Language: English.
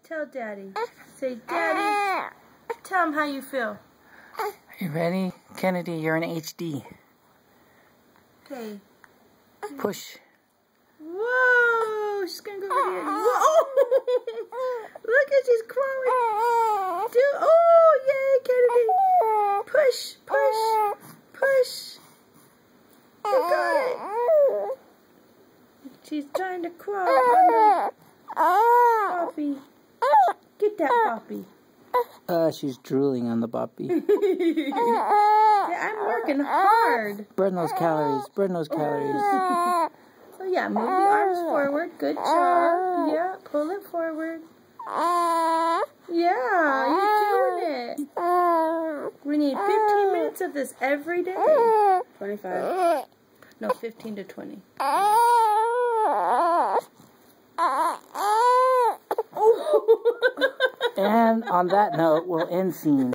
Tell Daddy. Say, Daddy. Tell him how you feel. Are you ready? Kennedy, you're in HD. Okay. Push. Whoa! She's gonna go over here. Whoa! Look at she's crawling. Oh, yay, Kennedy! Push, push, push. You got it. She's trying to crawl under Poppy. Get that Poppy. She's drooling on the Poppy. Yeah, I'm working hard. Burn those calories. Burn those calories. Oh yeah, move the arms forward. Good job. Yeah, pull it forward. Yeah, you're doing it. We need 15 minutes of this every day. 25. No, 15 to 20. And on that note, we'll end scene.